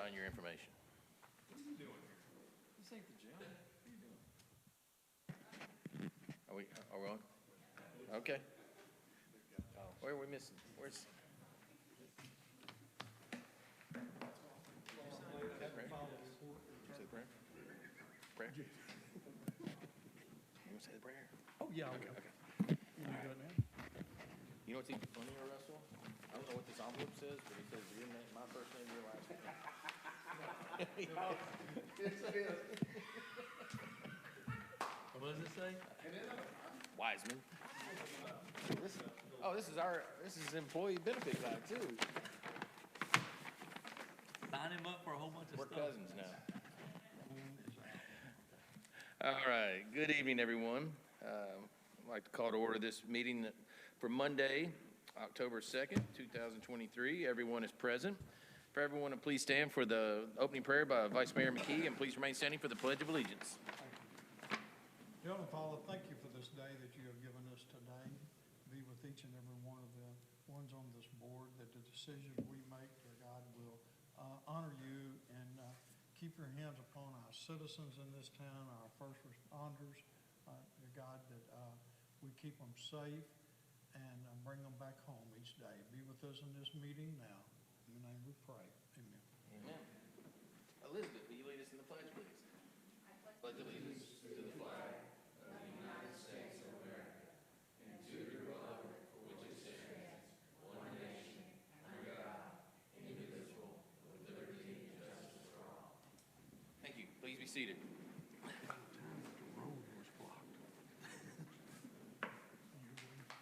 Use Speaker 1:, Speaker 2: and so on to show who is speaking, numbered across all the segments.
Speaker 1: verifying your information.
Speaker 2: What are you doing here? This ain't the gym. What are you doing?
Speaker 1: Are we on? Okay. Where are we missing? Where's? Say the prayer? Prayer? You want to say the prayer?
Speaker 2: Oh, yeah.
Speaker 1: Okay.
Speaker 2: You want to do it now?
Speaker 1: You know what's even funnier, Russell? I don't know what this envelope says, but it says your name, my first name, your last name.
Speaker 2: What does it say?
Speaker 1: Wiseman. This is employee benefit guy too.
Speaker 2: Sign him up for a whole bunch of
Speaker 1: We're
Speaker 2: stuff.
Speaker 1: cousins now. All right, good evening, everyone. I'd like to call to order this meeting for Monday, October 2nd, 2023. Everyone is present. For everyone to please stand for the opening prayer by Vice Mayor McKee, and please remain standing for the Pledge of Allegiance.
Speaker 3: Heavenly Father, thank you for this day that you have given us today. Be with each and every one of the ones on this board, that the decisions we make, dear God, will honor you and keep your hands upon our citizens in this town, our first responders, dear God, that we keep them safe and bring them back home each day. Be with us in this meeting now. In your name we pray. Amen.
Speaker 1: Amen. Elizabeth, will you lead us in the pledge, please? Pledge allegiance to the flag of the United States of America and to the republic for which it stands, one nation, under God, indivisible, with liberty and justice for all. Thank you. Please be seated.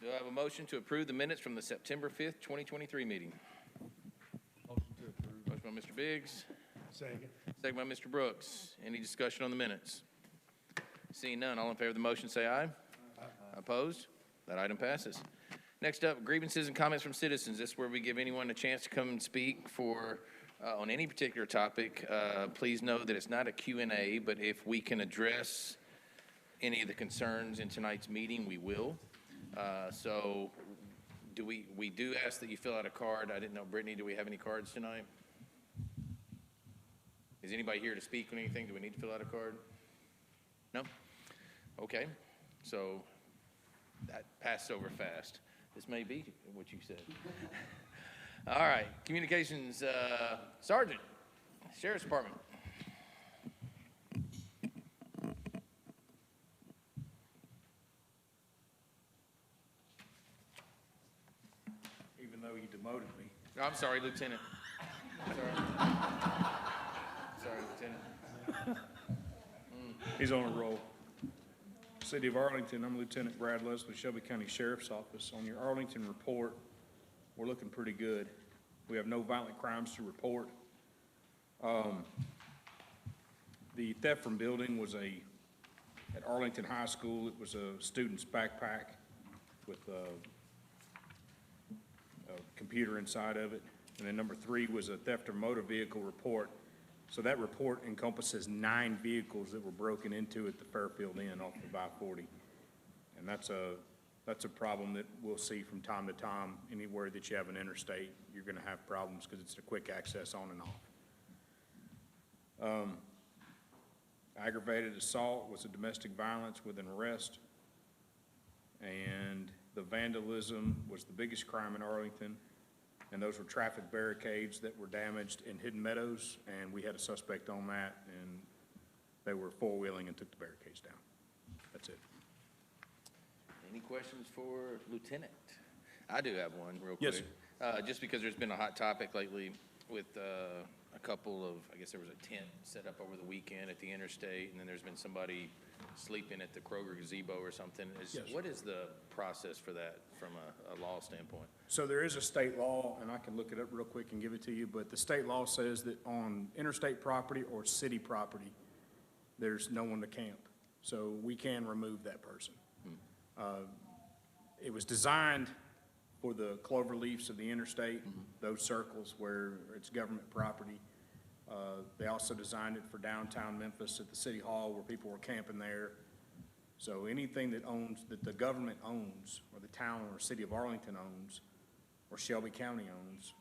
Speaker 1: Do I have a motion to approve the minutes from the September 5th, 2023 meeting?
Speaker 2: Motion to approve.
Speaker 1: Motion by Mr. Biggs.
Speaker 2: Second.
Speaker 1: Second by Mr. Brooks. Any discussion on the minutes? Seeing none, all in favor of the motion say aye. Aye. Opposed? That item passes. Next up, grievances and comments from citizens. This is where we give anyone a chance to come and speak for on any particular topic. Please know that it's not a Q&A, but if we can address any of the concerns in tonight's meeting, we will. So we do ask that you fill out a card. I didn't know, Brittany, do we have any cards tonight? Is anybody here to speak on anything? Do we need to fill out a card? No? Okay. So that passed over fast. This may be what you said. All right. Communications, Sergeant, Sheriff's Department.
Speaker 4: Even though you demoted me.
Speaker 1: No, I'm sorry, Lieutenant. Sorry. Sorry, Lieutenant.
Speaker 4: He's on a roll. City of Arlington, I'm Lieutenant Brad Leslie, Shelby County Sheriff's Office. On your Arlington report, we're looking pretty good. We have no violent crimes to report. The theft from building was at Arlington High School. It was a student's backpack with a computer inside of it. And then number 3 was a theft of motor vehicle report. So that report encompasses 9 vehicles that were broken into at the Fairfield Inn off of I-40. And that's a problem that we'll see from time to time. Anywhere that you have an interstate, you're going to have problems because it's a quick access on and off. Aggravated assault was a domestic violence with an arrest. And the vandalism was the biggest crime in Arlington. And those were traffic barricades that were damaged in Hidden Meadows, and we had a suspect on that, and they were four-wheeling and took the barricades down. That's it.
Speaker 1: Any questions for Lieutenant? I do have one real quick.
Speaker 4: Yes, sir.
Speaker 1: Just because there's been a hot topic lately with a couple of, I guess there was a tent set up over the weekend at the interstate, and then there's been somebody sleeping at the Kroger gazebo or something.
Speaker 4: Yes.
Speaker 1: What is the process for that from a law standpoint?
Speaker 4: So there is a state law, and I can look it up real quick and give it to you, but the state law says that on interstate property or city property, there's no one to camp. So we can remove that person. It was designed for the clover leaves of the interstate, those circles where it's government property. They also designed it for downtown Memphis at the city hall where people were camping there. So anything that the government owns, or the town or city of Arlington owns, or Shelby County owns,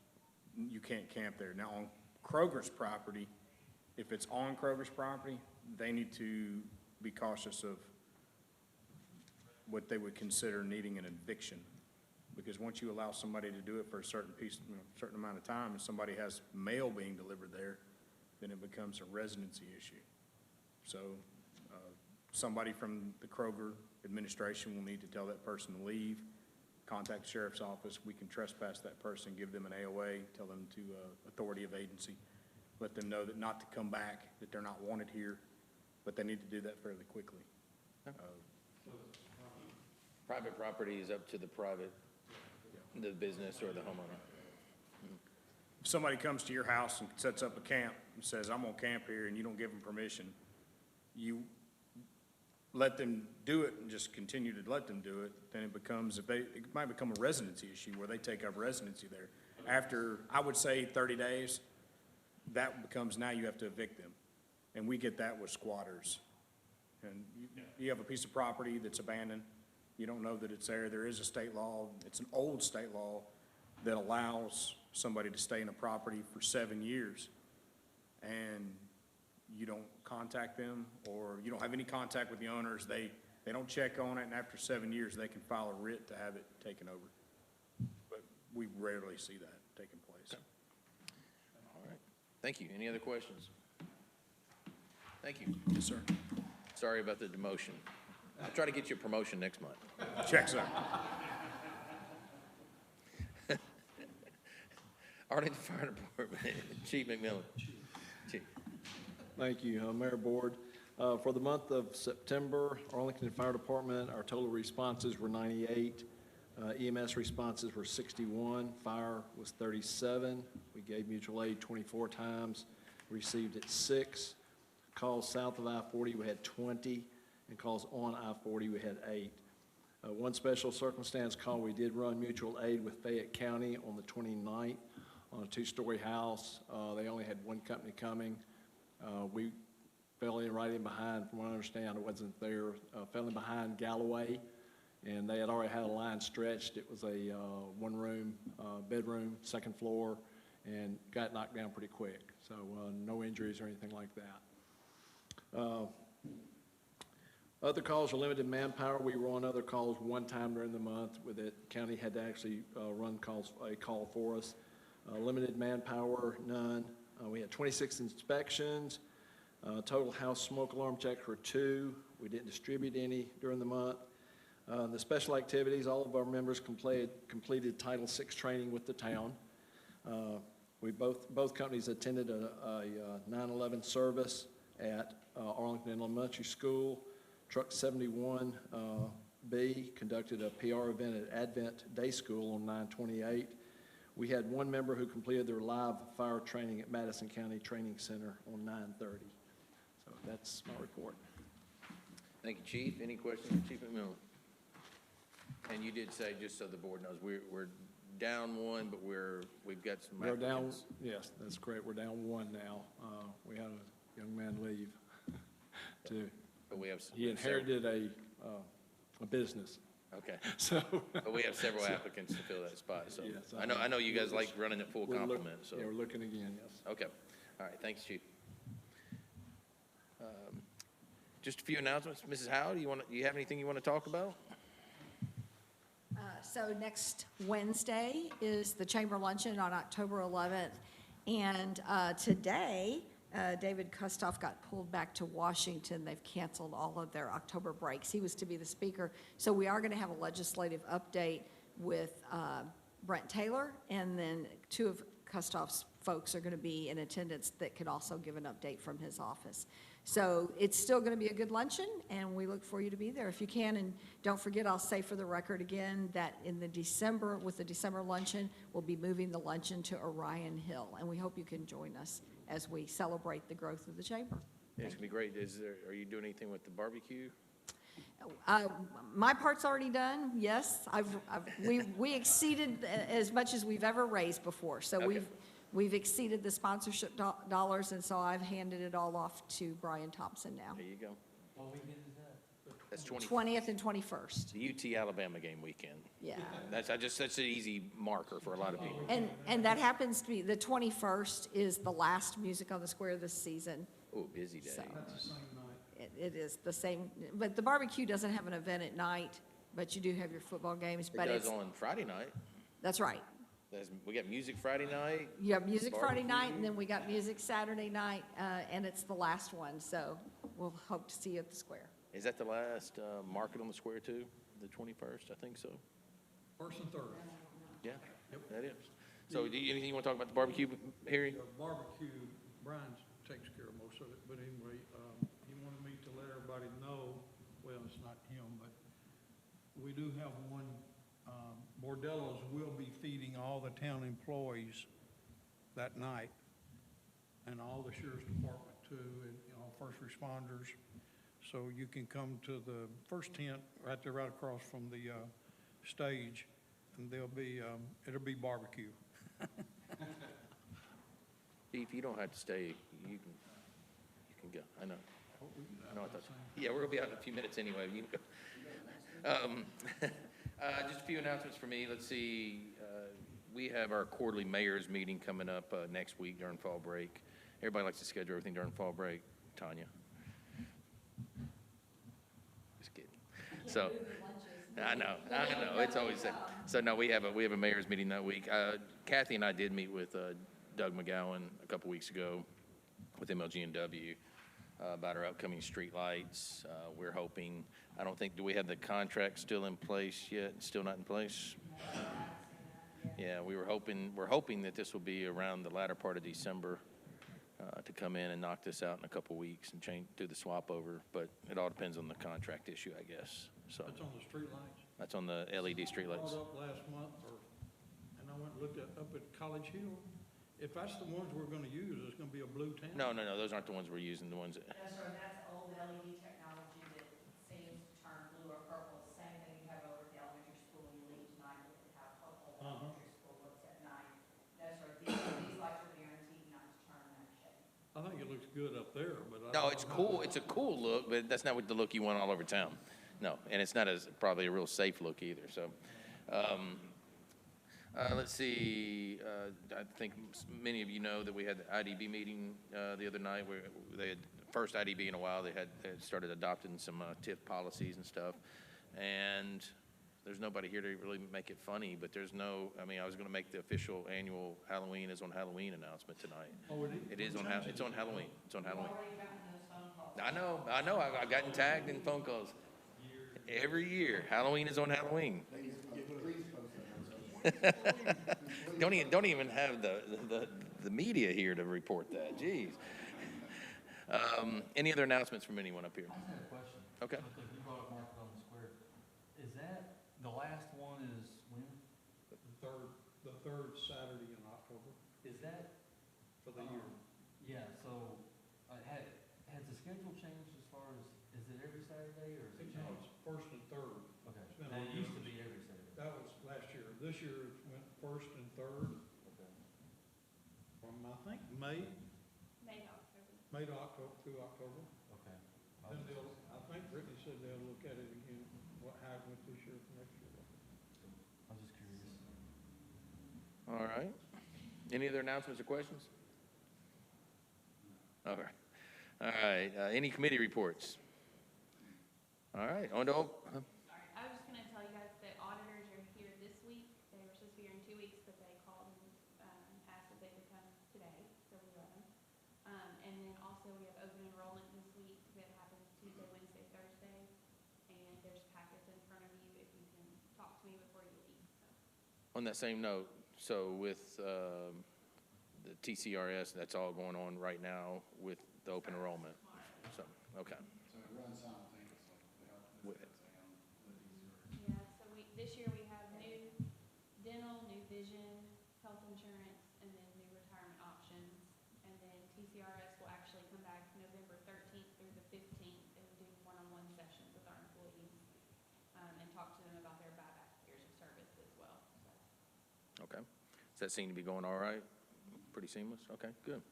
Speaker 4: you can't camp there. Now, on Kroger's property, if it's on Kroger's property, they need to be cautious of what they would consider needing an eviction. Because once you allow somebody to do it for a certain certain amount of time, and somebody has mail being delivered there, then it becomes a residency issue. So, somebody from the Kroger administration will need to tell that person to leave, contact the sheriff's office. We can trespass that person, give them an AOA, tell them to, authority of agency, let them know that not to come back, that they're not wanted here, but they need to do that fairly quickly.
Speaker 1: Private property is up to the business or the homeowner.
Speaker 4: If somebody comes to your house and sets up a camp and says, I'm gonna camp here, and you don't give them permission, you let them do it and just continue to let them do it, then it might become a residency issue where they take up residency there. After, I would say 30 days, that becomes, now you have to evict them. And we get that with squatters. And you have a piece of property that's abandoned, you don't know that it's there. There is a state law, it's an old state law that allows somebody to stay in a property for 7 years, and you don't contact them, or you don't have any contact with the owners. They don't check on it, and after 7 years, they can file a writ to have it taken over. But we rarely see that taking place.
Speaker 1: All right. Thank you. Any other questions? Thank you.
Speaker 4: Yes, sir.
Speaker 1: Sorry about the demotion. I'll try to get you a promotion next month.
Speaker 4: Checks out.
Speaker 1: Arlington Fire Department, Chief McMillan. Chief.
Speaker 2: Thank you, Mayor Board. For the month of September, Arlington Fire Department, our total responses were 98. EMS responses were 61. Fire was 37. We gave mutual aid 24 times, received it 6. Calls south of I-40, we had 20. And calls on I-40, we had 8. One special circumstance call, we did run mutual aid with Fayette County on the 29th on a 2-story house. They only had one company coming. We fell in right in behind, from what I understand, it wasn't there, fell in behind Galloway, and they had already had a line stretched. It was a one-room bedroom, second floor, and got knocked down pretty quick. So no injuries or anything like that. Other calls are limited manpower. We were on other calls one time during the month where the county had to actually run a call for us. Limited manpower, none. We had 26 inspections. Total house smoke alarm checks were 2. We didn't distribute any during the month. The special activities, all of our members completed Title VI training with the town. Both companies attended a 9/11 service at Arlington Elementary School. Truck 71B conducted a PR event at Advent Day School on 9/28. We had one member who completed their live fire training at Madison County Training Center on 9/30. So that's my report.
Speaker 1: Thank you, Chief. Any questions for Chief McMillan? And you did say, just so the board knows, we're down 1, but we've got some
Speaker 2: We're down,
Speaker 1: applicants.
Speaker 2: yes, that's correct. We're down 1 now. We had a young man leave too.
Speaker 1: But we have.
Speaker 2: He inherited a business,
Speaker 1: Okay.
Speaker 2: so.
Speaker 1: But we have several applicants to fill that spot, so.
Speaker 2: Yes,
Speaker 1: I know you guys like running at full
Speaker 2: we're look-
Speaker 1: complement, so.
Speaker 2: Yeah, we're looking again, yes.
Speaker 1: Okay. All right, thanks, Chief. Just a few announcements. Mrs. Howe, do you have anything you want to talk about?
Speaker 5: So next Wednesday is the Chamber Luncheon on October 11th. And today, David Kustoff got pulled back to Washington. They've canceled all of their October breaks. He was to be the speaker. So we are going to have a legislative update with Brent Taylor, and then 2 of Kustoff's folks are going to be in attendance that could also give an update from his office. So it's still going to be a good luncheon, and we look for you to be there if you can. And don't forget, I'll say for the record again, that with the December luncheon, we'll be moving the luncheon to Orion Hill, and we hope you can join us as we celebrate the growth of the chamber.
Speaker 1: Yeah, it's gonna be great. Are you doing anything with the barbecue?
Speaker 5: My part's already done, yes. We exceeded as much as we've ever raised before. So
Speaker 1: Okay.
Speaker 5: we've exceeded the sponsorship dollars, and so I've handed it all off to Brian Thompson now.
Speaker 1: There you go.
Speaker 6: What weekend is that?
Speaker 1: That's 20,
Speaker 5: 20th and 21st.
Speaker 1: the UT Alabama game weekend.
Speaker 5: Yeah.
Speaker 1: That's an easy marker for a lot of people.
Speaker 5: And that happens to be, the 21st is the last Music on the Square this season.
Speaker 1: Oh, busy day.
Speaker 5: So
Speaker 3: That's the same night.
Speaker 5: it is the same, but the barbecue doesn't have an event at night, but you do have your football games,
Speaker 1: It
Speaker 5: but
Speaker 1: does
Speaker 5: it's,
Speaker 1: on Friday night.
Speaker 5: that's right.
Speaker 1: We got music Friday night.
Speaker 5: You have music Friday night,
Speaker 1: Barbecue.
Speaker 5: and then we got music Saturday night, and it's the last one, so we'll hope to see you at the square.
Speaker 1: Is that the last market on the square too? The 21st, I think so.
Speaker 3: First and third.
Speaker 1: Yeah, that is. So anything you want to talk about the barbecue, Harry?
Speaker 3: The barbecue, Brian takes care of most of it, but anyway, he wanted me to let everybody know, well, it's not him, but we do have one, Bordello's will be feeding all the town employees that night, and all the sheriff's department too, and, first responders. So you can come to the first tent right there, right across from the, stage, and there'll be, it'll be barbecue.
Speaker 1: Beef, you don't have to stay. You can go. I know. I know. Yeah, we're gonna be out in a few minutes anyway. You can go. Just a few announcements for me. Let's see. We have our quarterly mayor's meeting coming up next week during fall break. Everybody likes to schedule everything during fall break. Tanya. Just kidding. So. I know. It's always that. So no, we have a mayor's meeting that week. Kathy and I did meet with Doug McGowan a couple weeks ago with MLG&W about our upcoming street lights. We're hoping. I don't think. Do we have the contract still in place yet? Still not in place. Yeah, we're hoping that this will be around the latter part of December to come in and knock this out in a couple weeks and do the swap over. But it all depends on the contract issue, I guess. So
Speaker 3: That's on the streetlights.
Speaker 1: that's on the LED streetlights.
Speaker 3: Brought up last month, and I went and looked up at College Hill. If that's the ones we're gonna use, it's gonna be a blue tent.
Speaker 1: No, those aren't the ones we're using. The ones that.
Speaker 6: No, sir, that's old LED technology that seems to turn blue or purple. It's the same thing you have over at the elementary school when you leave tonight, with how purple the elementary school looks at night. No, sir, these lights are guaranteed not to turn that shape.
Speaker 3: I think it looks good up there, but I.
Speaker 1: No,
Speaker 3: don't
Speaker 1: it's
Speaker 3: know
Speaker 1: cool.
Speaker 3: how-
Speaker 1: It's a cool look, but that's not what the look you want all over town. No, and it's not probably a real safe look either. So, let's see. I think many of you know that we had the IDB meeting the other night, where they had first IDB in a while. They had started adopting some TIF policies and stuff, and there's nobody here to really make it funny. But there's no. I mean, I was going to make the official annual Halloween is on Halloween announcement tonight.
Speaker 3: Oh,
Speaker 1: It is on. It's on Halloween. It's on Halloween.
Speaker 6: Already gotten those phone calls.
Speaker 1: I know. I've gotten tagged in phone calls every year. Halloween is on Halloween. Don't even have the media here to report that. Jeez. Any other announcements from anyone up here?
Speaker 7: I just had a question.
Speaker 1: Okay.
Speaker 7: Because you brought up Market on the Square. Is that, the last one is when?
Speaker 3: The third Saturday in October
Speaker 7: Is that?
Speaker 3: for the year.
Speaker 7: Yeah, so, has the schedule changed as far as, is it every Saturday or is it
Speaker 3: No,
Speaker 7: changed?
Speaker 3: it's first and third.
Speaker 7: Okay,
Speaker 3: It's been
Speaker 7: and it
Speaker 3: on
Speaker 7: used to
Speaker 3: yours.
Speaker 7: be every Saturday.
Speaker 3: That was last year. This year it went first and third
Speaker 7: Okay.
Speaker 3: from, I think, May to October, through October.
Speaker 7: Okay.
Speaker 3: Then they'll, I think Brittany said they'll look at it again, how it went this year for next year.
Speaker 7: I was just curious.
Speaker 1: All right. Any other announcements or questions? All right. All right. Any committee reports? All right. On to.
Speaker 8: All right, I was just gonna tell you guys that auditors are here this week. They were supposed to be here in 2 weeks, but they called and asked if they could come today, so we let them. And then also we have open enrollment this week that happens Tuesday, Wednesday, Thursday. And there's packets in front of you if you can talk to me before you leave, so.
Speaker 1: On that same note, so with the TCRS, that's all going on right now with the open enrollment. So, okay.
Speaker 9: So it runs simultaneously, the health
Speaker 1: With
Speaker 9: benefits and the
Speaker 8: Yeah, so this year we have new dental, new vision, health insurance, and then new retirement options. And then TCRS will actually come back November 13th through the 15th and do one-on-one sessions with our employees, and talk to them about their buyback years of service as well, so.
Speaker 1: Okay. Does that seem to be going all right? Pretty seamless? Okay, good.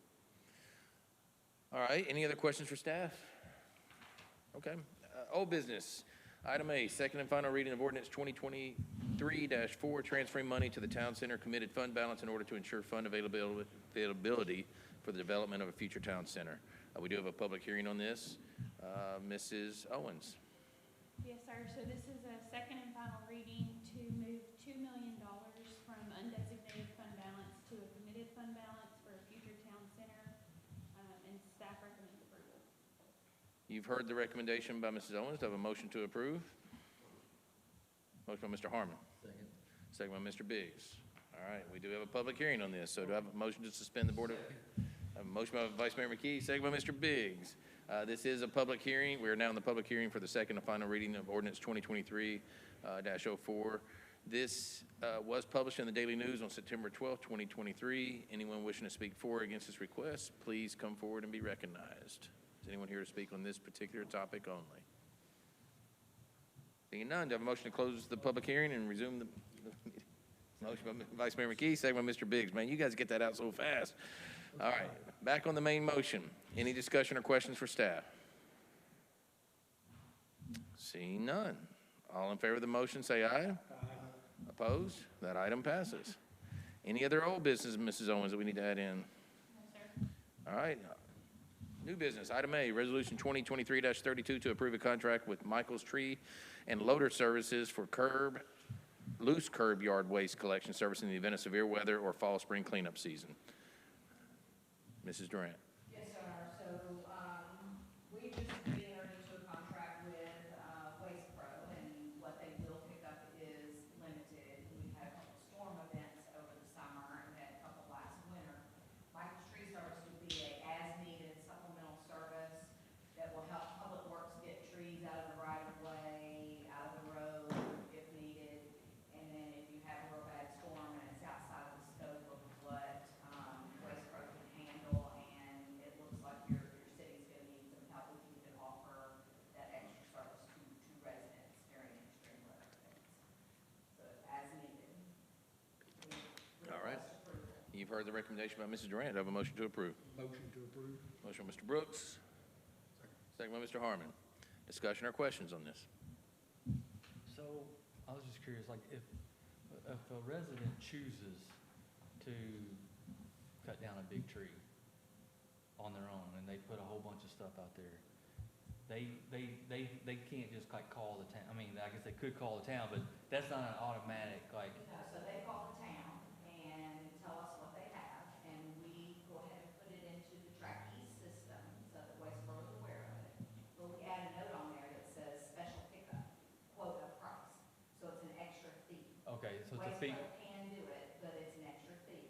Speaker 1: All right, any other questions for staff? Okay. Old business. Item A, second and final reading of ordinance 2023-4, transferring money to the town center committed fund balance in order to ensure fund availability for the development of a future town center. We do have a public hearing on this. Mrs. Owens.
Speaker 8: Yes, sir. So this is a second and final reading to move $2 million from undesignated fund balance to a committed fund balance for a future town center, and staff recommends approval.
Speaker 1: You've heard the recommendation by Mrs. Owens. Do I have a motion to approve? Motion by Mr. Harmon.
Speaker 7: Second.
Speaker 1: Second by Mr. Biggs. All right, we do have a public hearing on this, so do I have a motion to suspend the board of? I have a motion by Vice Mayor McKee, second by Mr. Biggs. This is a public hearing. We are now in the public hearing for the second and final reading of ordinance 2023-04. This was published in the Daily News on September 12th, 2023. Anyone wishing to speak for or against this request, please come forward and be recognized. Is anyone here to speak on this particular topic only? Seeing none, do I have a motion to close the public hearing and resume the meeting? Motion by Vice Mayor McKee, second by Mr. Biggs. Man, you guys get that out so fast. All right, back on the main motion. Any discussion or questions for staff? Seeing none. All in favor of the motion, say aye. Aye. Opposed? That item passes. Any other old business, Mrs. Owens, that we need to add in?
Speaker 8: No, sir.
Speaker 1: All right. New business, item A, resolution 2023-32 to approve a contract with Michael's Tree and Loader Services for loose curb yard waste collection service in the event of severe weather or fall, spring cleanup season. Mrs. Durant.
Speaker 6: Yes, sir. So, we just entered into a contract with, Waste Pro, and what they will pick up is limited. We've had a couple storm events over the summer and had a couple last winter. Michael's Tree Service would be a as-needed supplemental service that will help Public Works get trees out of the right of way, out of the road if needed. And then if you have a real bad storm and it's outside of the scope of what, Waste Pro can handle, and it looks like your city's gonna need some help, we can offer that extra service to residents during extreme weather events. So it's as needed. We
Speaker 1: All right.
Speaker 6: request approval.
Speaker 1: You've heard the recommendation by Mrs. Durant. Do I have a motion to approve?
Speaker 3: Motion to approve.
Speaker 1: Motion by Mr. Brooks. Second by Mr. Harmon. Discussion or questions on this?
Speaker 7: So, I was just curious, like, if a resident chooses to cut down a big tree on their own, and they put a whole bunch of stuff out there, they can't just like call the town, I mean, I guess they could call the town, but that's not an automatic, like,
Speaker 6: No, so they call the town and tell us what they have, and we go ahead and put it into the track east system so that Waste Pro is aware of it. But we add a note on there that says special pickup, quota price, so it's an extra fee.
Speaker 7: okay, so it's a
Speaker 6: Waste
Speaker 7: fee.
Speaker 6: Pro can do it, but it's an extra fee.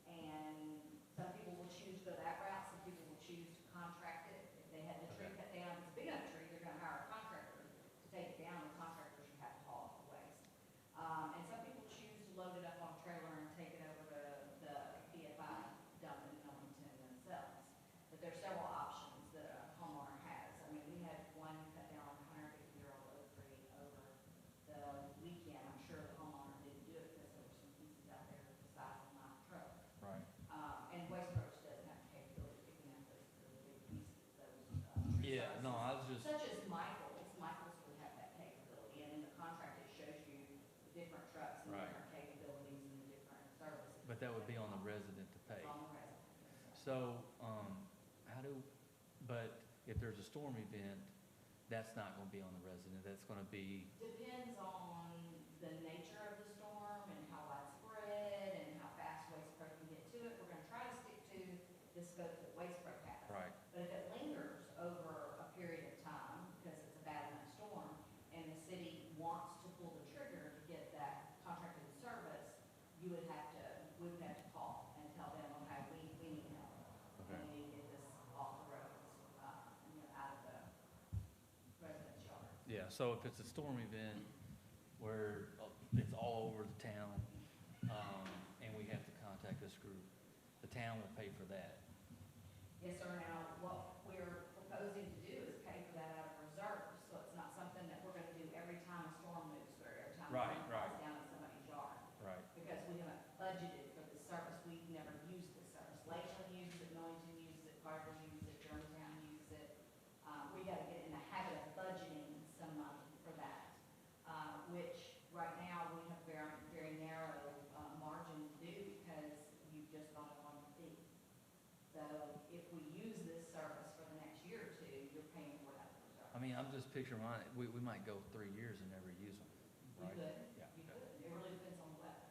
Speaker 6: And some people will choose to go that route, some people will choose to contract it. If they had the tree cut down, if it's a big enough tree, they're gonna hire a contractor to take it down, the contractor should have to haul off the waste. And some people choose to load it up on a trailer and take it over to the BFI dump in Millington themselves. But there's several options that a homeowner has. I mean, we had one cut down a 150-year-old oak tree over the weekend. I'm sure the homeowner didn't do it because there were some pieces out there the size of my truck.
Speaker 7: Right.
Speaker 6: And Waste Pro doesn't have the capability of picking up those really big pieces, those,
Speaker 7: Yeah, no, I was just,
Speaker 6: such as Michael's would have that capability, and in the contract, it shows you the different trucks and the
Speaker 7: Right.
Speaker 6: different capabilities and the different services.
Speaker 7: but that would be on the resident to pay.
Speaker 6: It's on the resident.
Speaker 7: So, but if there's a storm event, that's not gonna be on the resident, that's gonna be,
Speaker 6: Depends on the nature of the storm and how widespread and how fast Waste Pro can get to it. We're gonna try to stick to the scope that Waste Pro has.
Speaker 7: right,
Speaker 6: But if it lingers over a period of time, because it's a bad enough storm, and the city wants to pull the trigger to get that contracted service, we would have to call and tell them, okay, we need help.
Speaker 7: Okay.
Speaker 6: And we need to get this off the roads, out of the residence yard.
Speaker 7: yeah, so if it's a storm event where it's all over the town, and we have to contact this group, the town will pay for that.
Speaker 6: Yes, sir. Now, what we're proposing to do is pay for that out of reserves, so it's not something that we're gonna do every time a storm moves through, every time a
Speaker 7: Right,
Speaker 6: storm
Speaker 7: right.
Speaker 6: falls down in somebody's yard.
Speaker 7: Right.
Speaker 6: Because we haven't budgeted for this service, we've never used this service. Lakeland uses it, Millington uses it, Carver uses it, Germantown uses it. We gotta get in the habit of budgeting some money for that
Speaker 7: mean, I'm just picturing mine, we might go 3 years and never use them,
Speaker 6: You
Speaker 7: right?
Speaker 6: could,
Speaker 7: Yeah.
Speaker 6: you could, it really depends on the weather.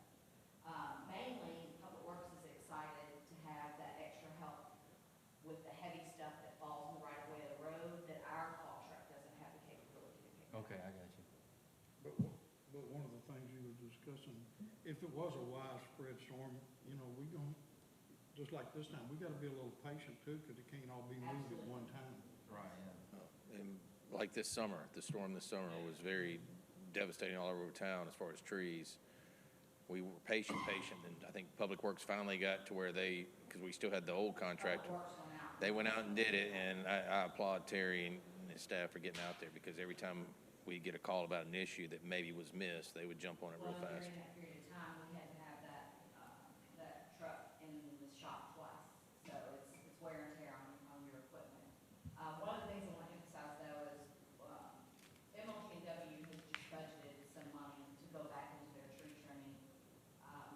Speaker 6: Mainly, Public Works is excited to have that extra help with the heavy stuff that falls in the right of way of the road that our haul truck doesn't have the capability to pick up.
Speaker 7: Okay, I got you.
Speaker 3: But one of the things you were discussing, if it was a widespread storm, you know, we gon' just like this time, we gotta be a little patient too, because it can't all be moved at one time.
Speaker 7: Right, yeah.
Speaker 1: And like this summer, the storm this summer was very devastating all over town as far as trees. We were patient, and I think Public Works finally got to where they, because we still had the old contractor.
Speaker 6: Public Works went out.
Speaker 1: They went out and did it, and I applaud Terry and his staff for getting out there, because every time we get a call about an issue that maybe was missed, they would jump on it real
Speaker 6: Well,
Speaker 1: fast.
Speaker 6: during that period of time, we had to have that truck in the shop twice, so it's wear and tear on your equipment. One of the things I want to emphasize though is, MLG&W has just budgeted some money to go back into their tree trimming.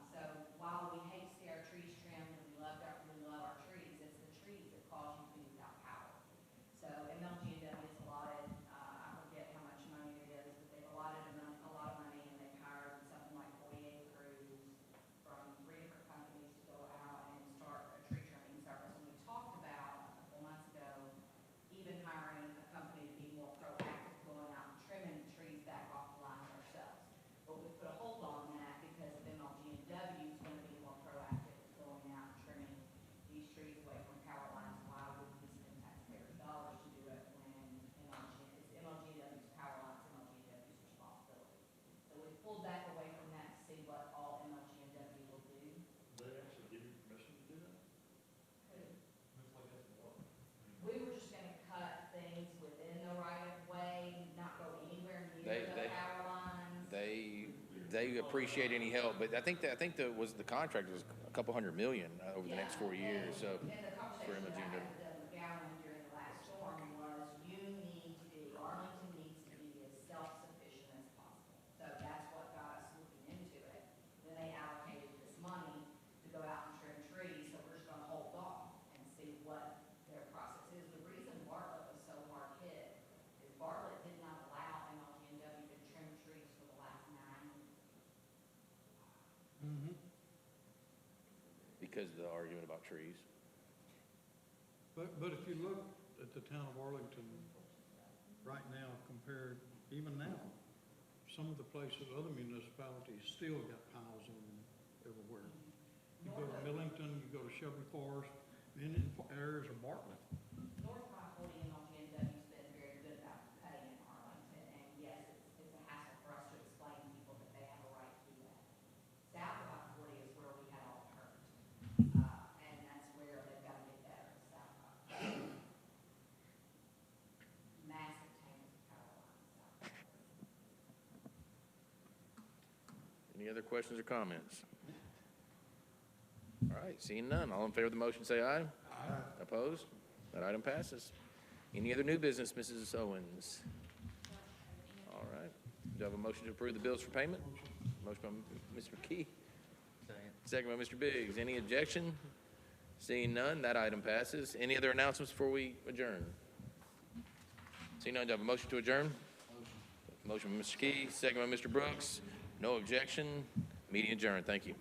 Speaker 6: So while we hate to see our trees trimmed and we love our trees, it's the trees that cause you to be without power. So MLG&W has allotted, I forget how much money it is, but they've allotted a lot of money, and they've hired something like 48 crews from 3 different companies to go out and start a tree trimming service. And we talked about a couple months ago, even hiring a company to be more proactive, going out and trimming the trees back off the lines ourselves. But we put a hold on that because if MLG&W is going to be more proactive, going out and trimming these trees away from power lines. Why would we spend taxpayers' dollars to do it when it's MLG&W's power lines, MLG&W's responsibility? So we pulled back away from that to see what all MLG&W will do.
Speaker 2: They actually give you permission to do that?
Speaker 6: We were just gonna cut things within the right of way, not go anywhere
Speaker 1: They-
Speaker 6: near the
Speaker 1: they-
Speaker 6: power lines.
Speaker 1: They appreciate any help, but I think the contract was a couple $100 million over the next 4 years, so.
Speaker 6: And the
Speaker 1: for
Speaker 6: conversation that I
Speaker 1: MLG&W.
Speaker 6: had with Doug McGowan during the last storm was, Arlington needs to be as self-sufficient as possible. So that's what got us looking into it. Then they allocated this money to go out and trim trees, so we're just gonna hold off and see what their process is. The reason Bartlett was so hard hit is Bartlett did not allow MLG&W to trim trees for the last 9 years.
Speaker 1: Because of the argument about trees.
Speaker 3: But if you look at the town of Arlington right now compared, even now, some of the places, other municipalities still got piles of them everywhere. You go to Millington, you go to Shelby Forest, and in areas of Bartlett.
Speaker 6: North I-40 MLG&W's been very good about cutting in Arlington, and yes, it's a hassle for us to explain to people that they have a right to do that. South of I-40 is where we had all the hurt, and that's where they've got to get better, south of I-40. Massive tangled power lines south of I-40.
Speaker 1: Any other questions or comments? All right, seeing none, all in favor of the motion, say aye. Aye. Opposed? That item passes. Any other new business, Mrs. Owens? All right, do I have a motion to approve the bills for payment? Motion by Mr. McKee,
Speaker 7: Second.
Speaker 1: second by Mr. Biggs. Any objection? Seeing none, that item passes. Any other announcements before we adjourn? Seeing none, do I have a motion to adjourn? Motion by Mr. Key, second by Mr. Brooks. No objection. Meeting adjourned. Thank you.